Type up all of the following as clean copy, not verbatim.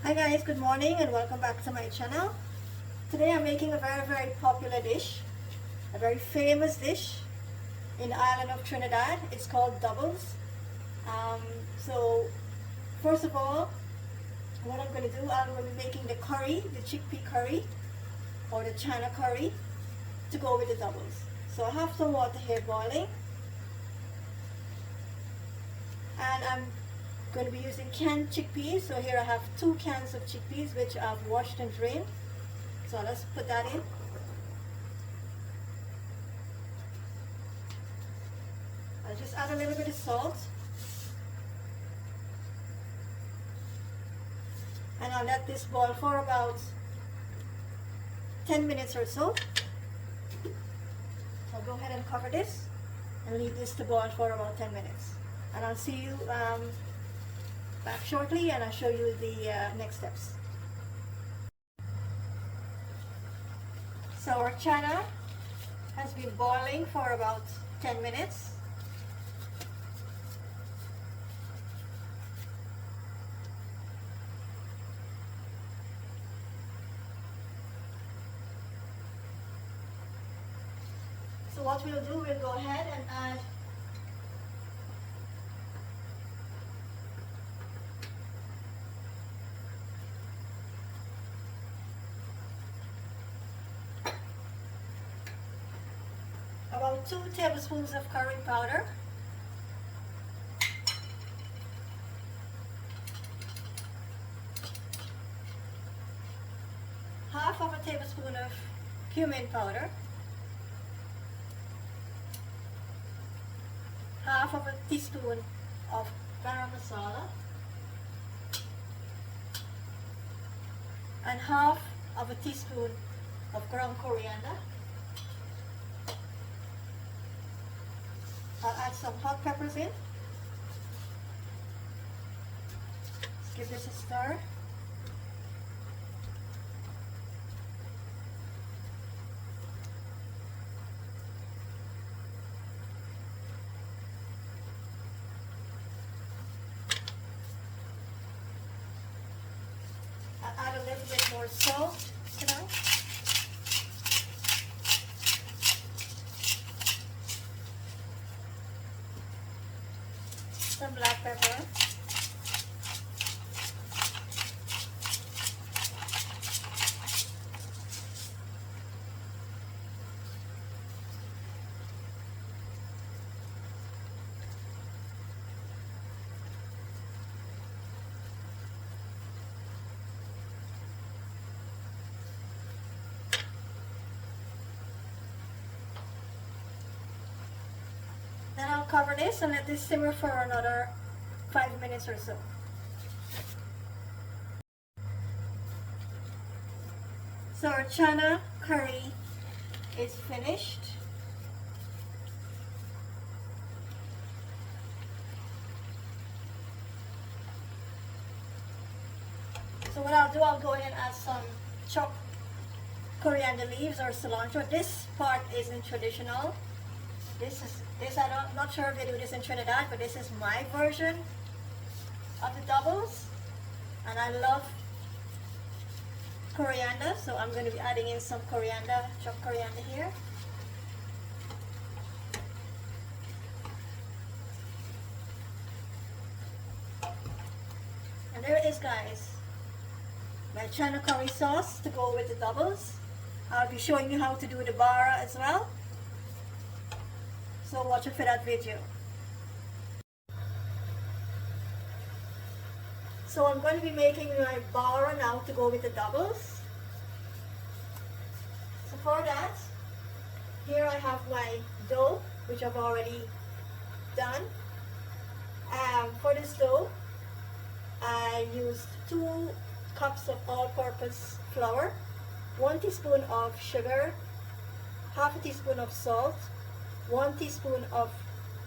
Hi guys, good morning and welcome back to my channel. Today I'm making a very popular dish, a very famous dish in the island of Trinidad. It's called doubles. So first of all, what I'm going to do, I'm going to be making the curry, the chickpea curry or the chana curry to go with the doubles. So I have some water here boiling, and I'm going to be using canned chickpeas. So here I have 2 cans of chickpeas which I've washed and drained. So let's put that in. I'll just add a little bit of salt, and I'll let this boil for about 10 minutes or so. I'll go ahead and cover this and leave this to boil for about 10 minutes. And I'll see you back shortly, and I'll show you the next steps. So our chana has been boiling for about 10 minutes. So what we'll do, we'll go ahead and add about 2 tablespoons of curry powder, half of a tablespoon of cumin powder, half of a teaspoon of garam masala, and half of a teaspoon of ground coriander. I'll add some hot peppers in. Let's give this a stir. I'll add a little bit more salt now. Some black pepper, then I'll cover this and let this simmer for another 5 minutes or so. So our chana curry is finished. So what I'll do, I'll go ahead and add some chopped coriander leaves or cilantro. This part isn't traditional. I'm not sure if they do this in Trinidad, but this is my version of the doubles, and I love coriander, so I'm going to be adding in some coriander, chopped coriander here. And there it is, guys, my chana curry sauce to go with the doubles. I'll be showing you how to do the bara as well, so watch it for that video. So I'm going to be making my bara now to go with the doubles. So for that, here I have my dough, which I've already done. For this dough, I used 2 cups of all-purpose flour, 1 teaspoon of sugar, half a teaspoon of salt, 1 teaspoon of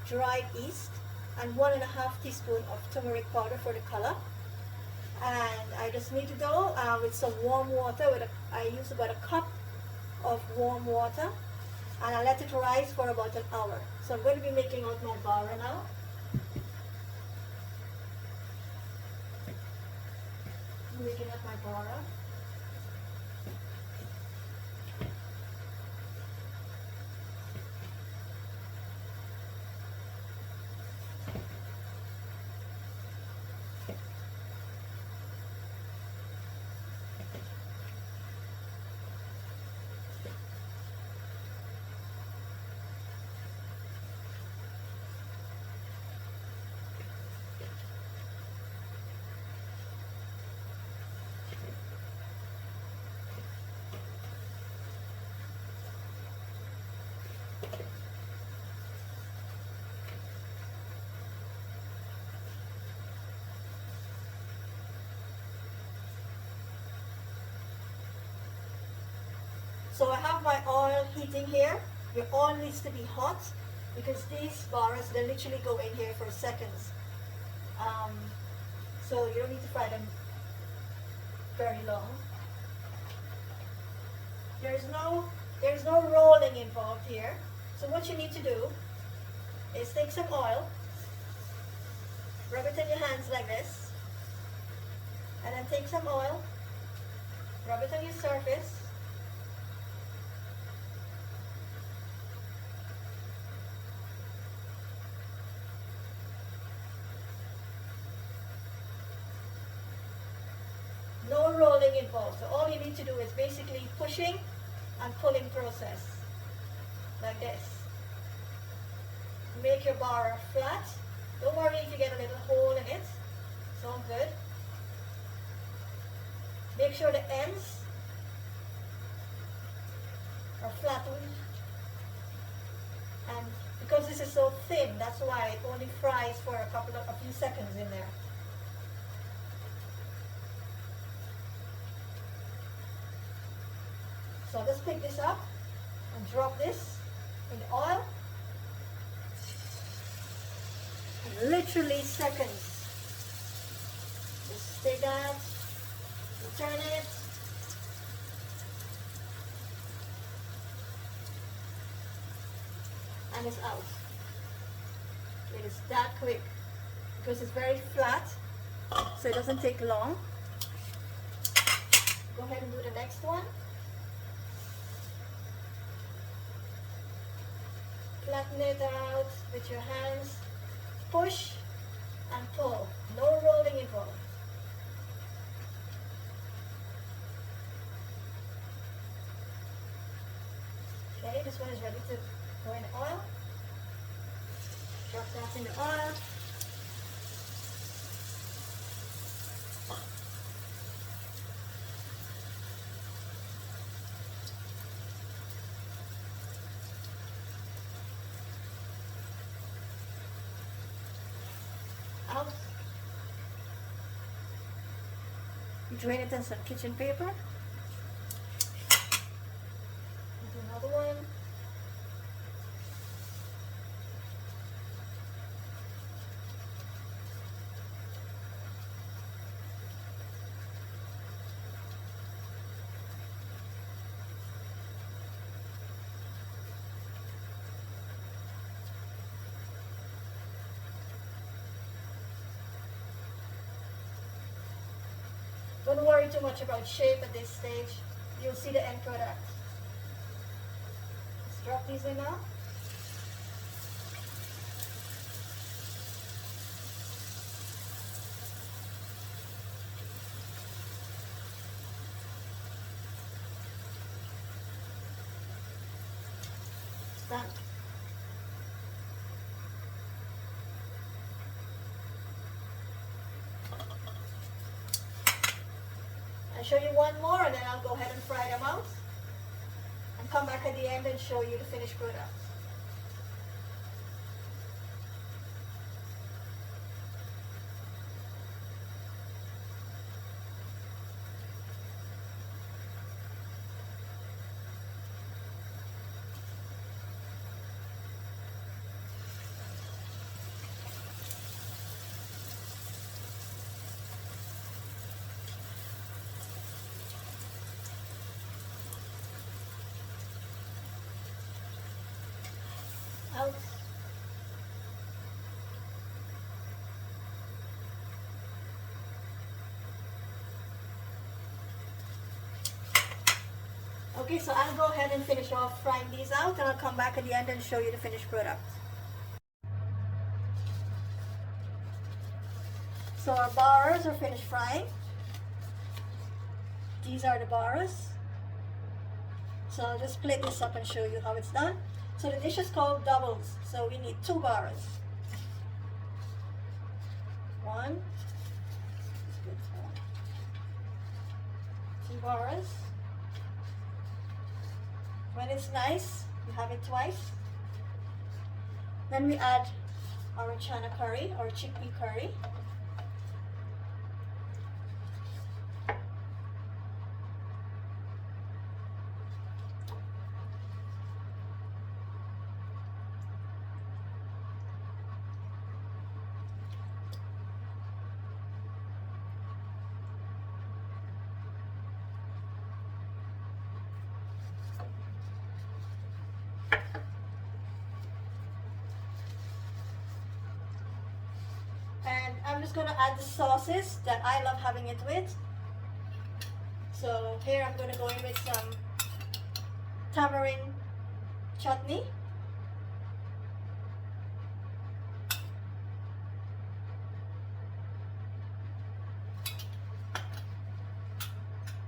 dried yeast, and 1.5 teaspoon of turmeric powder for the color. And I just knead the dough with some warm water. I use about a cup of warm water, and I let it rise for about an hour. So I'm going to be making out my bara now. making up my bara. So I have my oil heating here. Your oil needs to be hot because these bars, they literally go in here for seconds. So you don't need to fry them very long. There's no rolling involved here. So what you need to do is take some oil, rub it in your hands like this, and then take some oil, rub it on your surface. No rolling involved. So all you need to do is basically pushing and pulling process. Like this. Make your bar flat. Don't worry if you get a little hole in it. It's all good. Make sure the ends are flattened. And because this is so thin, that's why it only fries for a few seconds in there. So let's pick this up and drop this in the oil. And literally seconds. Just take that, return it. And it's out. It is that quick because it's very flat, so it doesn't take long. Go ahead and do the next one. Flatten it out with your hands, push and pull, no rolling involved. Okay, this one is ready to go in the oil. Drop that in the oil. Out. Drain it in some kitchen paper. Do another one. Don't worry too much about shape at this stage. You'll see the end product. Let's drop these in now. It's done. I'll show you one more and then I'll go ahead and fry them out and come back at the end and show you the finished product. Okay, so I'll go ahead and finish off frying these out, and I'll come back at the end and show you the finished product. So our bars are finished frying. These are the bars. So I'll just split this up and show you how it's done. So the dish is called doubles. So we need 2 bars. 1, 2 bars. When it's nice, you have it twice. Then we add our chana curry or chickpea curry. And I'm just going to add the sauces that I love having it with. So here I'm going to go in with some tamarind chutney.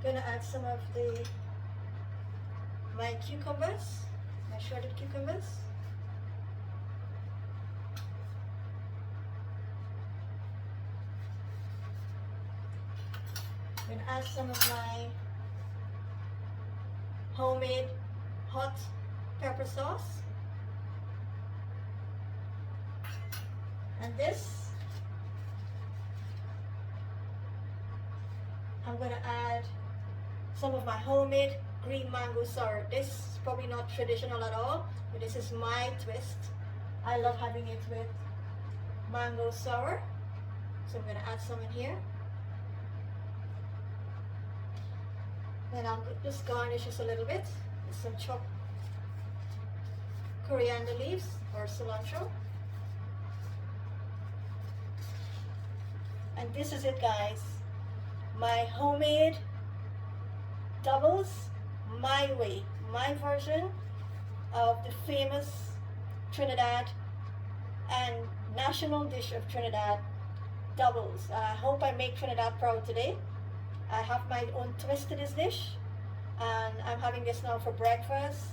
Going to add some of my cucumbers, my shredded cucumbers. And add some of my homemade hot pepper sauce. And this, I'm going to add some of my homemade green mango sour. This is probably not traditional at all, but this is my twist. I love having it with mango sour. So I'm going to add some in here. Then I'll just garnish this a little bit with some chopped coriander leaves or cilantro. And this is it, guys. My homemade doubles, my way, my version of the famous Trinidad and national dish of Trinidad, doubles. I hope I make Trinidad proud today. I have my own twist to this dish, and I'm having this now for breakfast.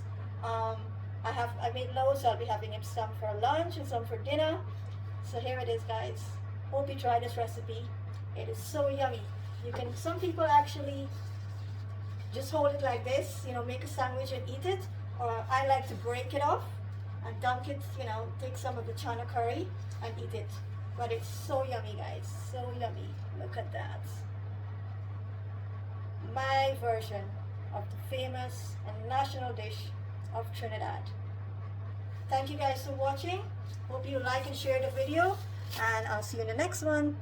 I made loads, so I'll be having some for lunch and some for dinner. So here it is, guys. Hope you try this recipe. It is so yummy. Some people actually just hold it like this, make a sandwich and eat it, or I like to break it off and dunk it, take some of the chana curry and eat it. But it's so yummy, guys, so yummy. Look at that. My version of the famous and national dish of Trinidad. Thank you guys for watching. Hope you like and share the video, and I'll see you in the next one.